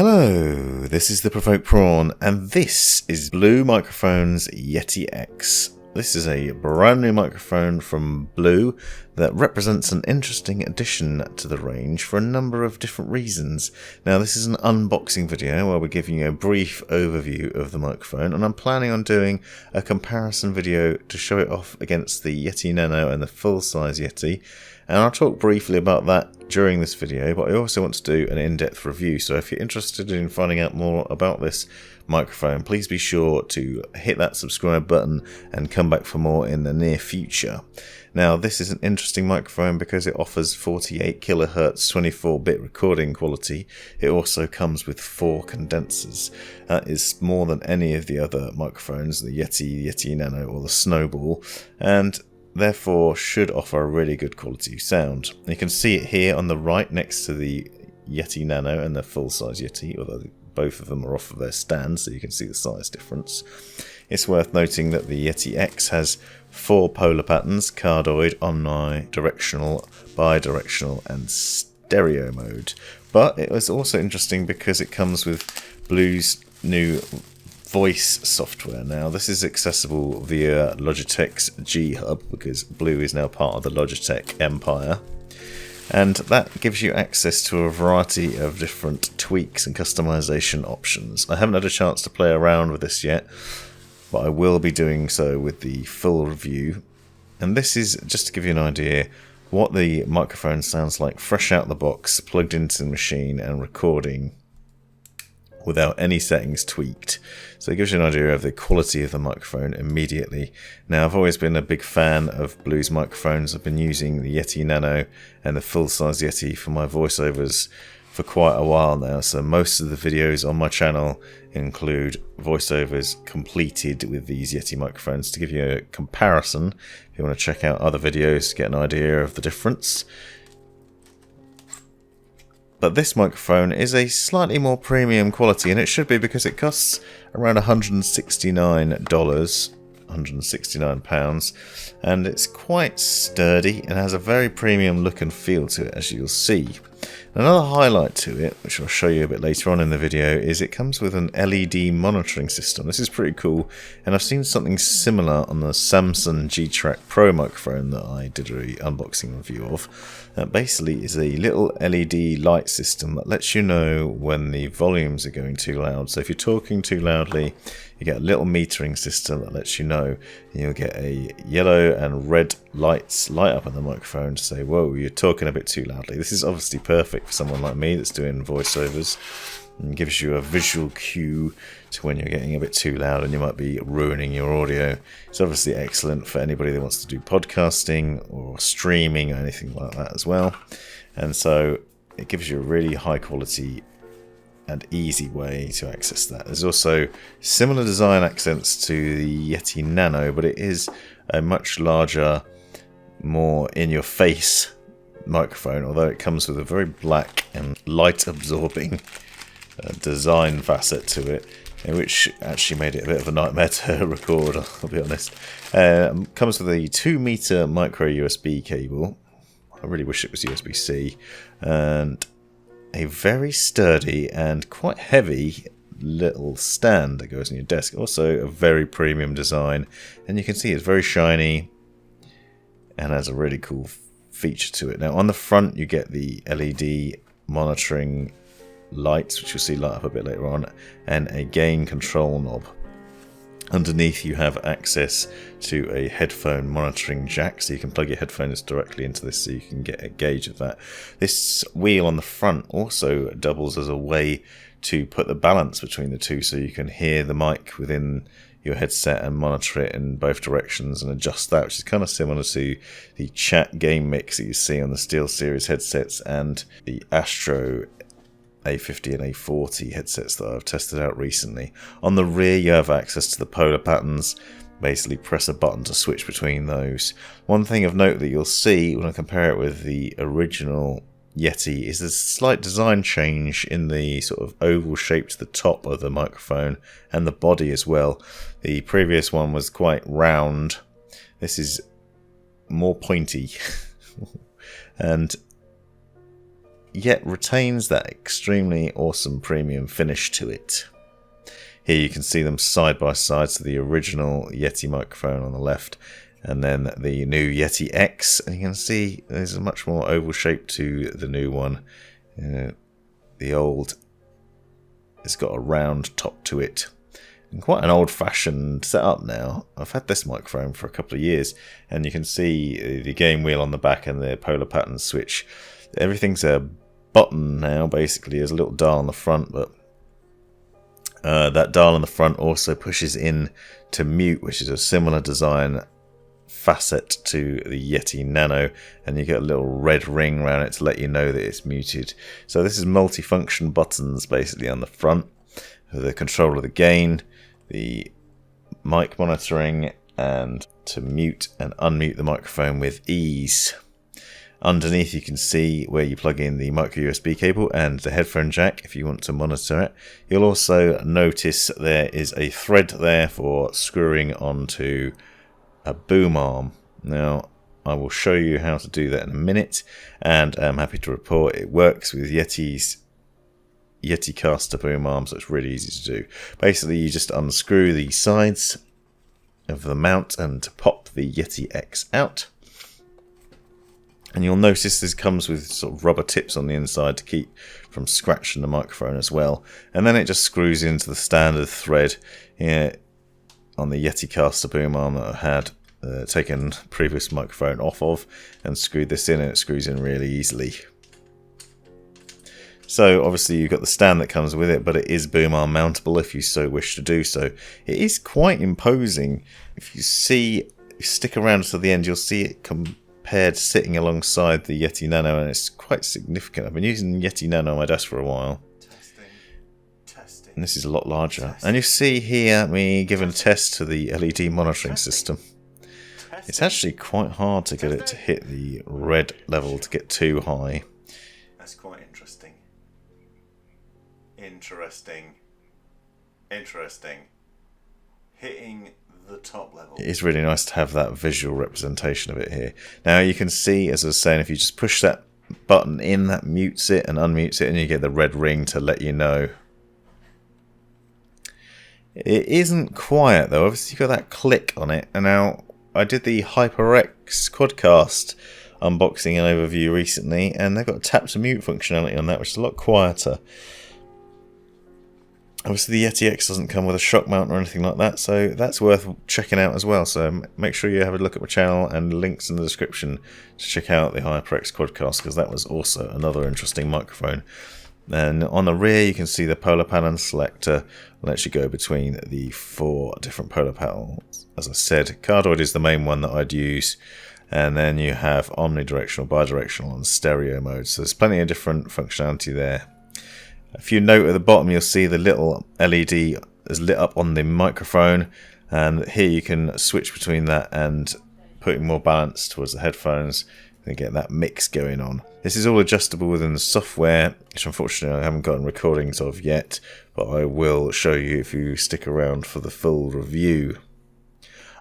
Hello, this is the Provoked Prawn, and this is Blue Microphone's Yeti X. This is a brand new microphone from Blue that represents an interesting addition to the range for a number of different reasons. Now, this is an unboxing video where we're giving you a brief overview of the microphone, and I'm planning on doing a comparison video to show it off against the Yeti Nano and the full-size Yeti. And I'll talk briefly about that during this video, but I also want to do an in-depth review. So if you're interested in finding out more about this microphone, please be sure to hit that subscribe button and come back for more in the near future. Now, this is an interesting microphone because it offers 48 kHz 24-bit recording quality. It also comes with 4 condensers. That is more than any of the other microphones, the Yeti Nano or the Snowball, and therefore should offer a really good quality sound. You can see it here on the right next to the Yeti Nano and the full-size Yeti, although both of them are off of their stand, so you can see the size difference. It's worth noting that the Yeti X has 4 polar patterns: Cardioid, Omni, Directional, Bi-Directional and Stereo mode. But it was also interesting because it comes with Blue's new voice software. Now, this is accessible via Logitech's G HUB because Blue is now part of the Logitech empire, and that gives you access to a variety of different tweaks and customization options. I haven't had a chance to play around with this yet, but I will be doing so with the full review. And this is just to give you an idea what the microphone sounds like fresh out the box, plugged into the machine and recording without any settings tweaked. So it gives you an idea of the quality of the microphone immediately. Now, I've always been a big fan of Blue's microphones. I've been using the Yeti Nano and the full-size Yeti for my voiceovers for quite a while now, so most of the videos on my channel include voiceovers completed with these Yeti microphones. To give you a comparison, if you want to check out other videos to get an idea of the difference. But this microphone is a slightly more premium quality, and it should be because it costs around $169, £169, and it's quite sturdy and has a very premium look and feel to it, as you'll see. Another highlight to it, which I'll show you a bit later on in the video, is it comes with an LED monitoring system. This is pretty cool, and I've seen something similar on the Samsung G-Track Pro microphone that I did an unboxing review of. That basically is a little LED light system that lets you know when the volumes are going too loud. So if you're talking too loudly, you get a little metering system that lets you know, and you'll get a yellow and red lights light up on the microphone to say, whoa, you're talking a bit too loudly. This is obviously perfect for someone like me that's doing voiceovers, and gives you a visual cue to when you're getting a bit too loud and you might be ruining your audio. It's obviously excellent for anybody that wants to do podcasting or streaming or anything like that as well. And so it gives you a really high quality and easy way to access that. There's also similar design accents to the Yeti Nano, but it is a much larger, more in-your-face microphone, although it comes with a very black and light-absorbing design facet to it, which actually made it a bit of a nightmare to record, I'll be honest. Comes with a 2-meter micro USB cable. I really wish it was USB-C, and a very sturdy and quite heavy little stand that goes on your desk. Also a very premium design, and you can see it's very shiny and has a really cool feature to it. Now, on the front you get the LED monitoring lights, which you'll see light up a bit later on, and a gain control knob. Underneath you have access to a headphone monitoring jack, so you can plug your headphones directly into this so you can get a gauge of that. This wheel on the front also doubles as a way to put the balance between the two, so you can hear the mic within your headset and monitor it in both directions and adjust that, which is kind of similar to the chat game mix that you see on the SteelSeries headsets and the Astro A50 and A40 headsets that I've tested out recently. On the rear you have access to the polar patterns. Basically press a button to switch between those. One thing of note that you'll see when I compare it with the original Yeti is a slight design change in the sort of oval shape to the top of the microphone and the body as well. The previous one was quite round. This is more pointy and yet retains that extremely awesome premium finish to it. Here you can see them side by side, so the original Yeti microphone on the left and then the new Yeti X, and you can see there's a much more oval shape to the new one. The old has got a round top to it. And quite an old-fashioned setup now. I've had this microphone for a couple of years, and you can see the game wheel on the back and the polar pattern switch. Everything's a button now, basically. There's a little dial on the front, but that dial on the front also pushes in to mute, which is a similar design facet to the Yeti Nano, and you get a little red ring around it to let you know that it's muted. So this is multifunction buttons basically on the front for the control of the gain, the mic monitoring, and to mute and unmute the microphone with ease. Underneath you can see where you plug in the micro USB cable and the headphone jack if you want to monitor it. You'll also notice there is a thread there for screwing onto a boom arm. Now I will show you how to do that in a minute, and I'm happy to report it works with Yeti's Yeticaster boom arm, so it's really easy to do. Basically you just unscrew the sides of the mount and pop the Yeti X out, and you'll notice this comes with sort of rubber tips on the inside to keep from scratching the microphone as well, and then it just screws into the standard thread here on the Yeticaster boom arm that I had taken previous microphone off of and screwed this in, and it screws in really easily. So obviously you've got the stand that comes with it, but it is boom arm mountable if you so wish to do so. It is quite imposing. If you stick around to the end, you'll see it compared sitting alongside the Yeti Nano, and it's quite significant. I've been using the Yeti Nano on my desk for a while. Testing. And this is a lot larger. And you see here me giving a test to the LED monitoring system. It's actually quite hard to get it to hit the red level to get too high. That's quite interesting. Interesting. Hitting the top level. It is really nice to have that visual representation of it here. Now you can see, as I was saying, if you just push that button in, that mutes it and unmutes it, and you get the red ring to let you know. It isn't quiet though. Obviously you've got that click on it, and now I did the HyperX Quadcast unboxing and overview recently, and they've got a tap to mute functionality on that, which is a lot quieter. Obviously the Yeti X doesn't come with a shock mount or anything like that, so that's worth checking out as well. So make sure you have a look at my channel, and links in the description to check out the HyperX Quadcast, because that was also another interesting microphone. And on the rear you can see the polar pattern selector, lets you go between the 4 different polar patterns. As I said, Cardioid is the main one that I'd use, and then you have omnidirectional, bi-directional and stereo mode, so there's plenty of different functionality there. If you note at the bottom, you'll see the little LED is lit up on the microphone, and here you can switch between that and putting more balance towards the headphones and get that mix going on. This is all adjustable within the software, which unfortunately I haven't gotten recordings of yet, but I will show you if you stick around for the full review.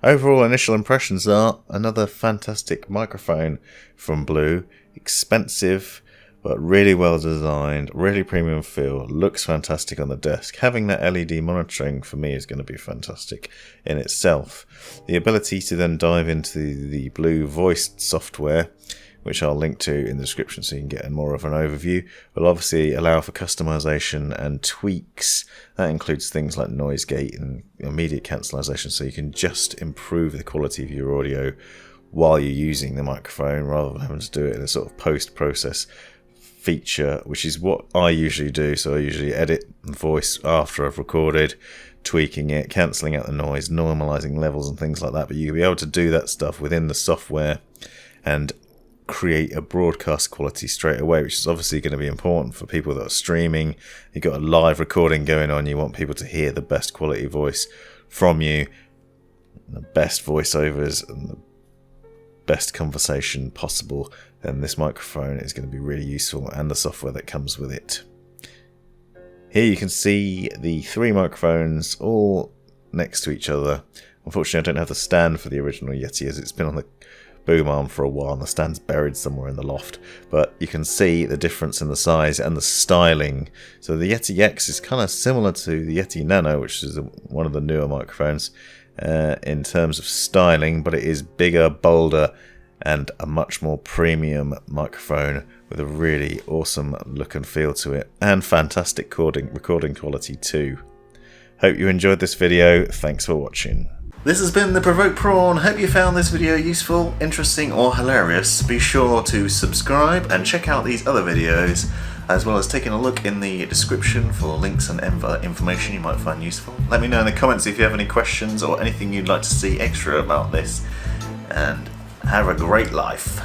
Overall initial impressions are another fantastic microphone from Blue, expensive but really well designed, really premium feel, looks fantastic on the desk. Having that LED monitoring for me is going to be fantastic in itself. The ability to then dive into the Blue voice software, which I'll link to in the description so you can get more of an overview, will obviously allow for customization and tweaks. That includes things like noise gate and immediate cancellation, so you can just improve the quality of your audio while you're using the microphone rather than having to do it in a sort of post-process feature, which is what I usually do. So I usually edit the voice after I've recorded, tweaking it, cancelling out the noise, normalizing levels and things like that. But you'll be able to do that stuff within the software and create a broadcast quality straight away, which is obviously going to be important for people that are streaming. You've got a live recording going on, you want people to hear the best quality voice from you, the best voiceovers and the best conversation possible. Then this microphone is going to be really useful, and the software that comes with it. Here you can see the 3 microphones all next to each other. Unfortunately I don't have the stand for the original Yeti, as it's been boom arm for a while and the stand's buried somewhere in the loft. But you can see the difference in the size and the styling. So the Yeti X is kind of similar to the Yeti Nano, which is one of the newer microphones in terms of styling, but it is bigger, bolder, and a much more premium microphone with a really awesome look and feel to it, and fantastic recording quality too. Hope you enjoyed this video. Thanks for watching. This has been the Provoked Prawn. Hope you found this video useful, interesting, or hilarious. Be sure to subscribe and check out these other videos, as well as taking a look in the description for links and information you might find useful. Let me know in the comments if you have any questions or anything you'd like to see extra about this, and have a great life.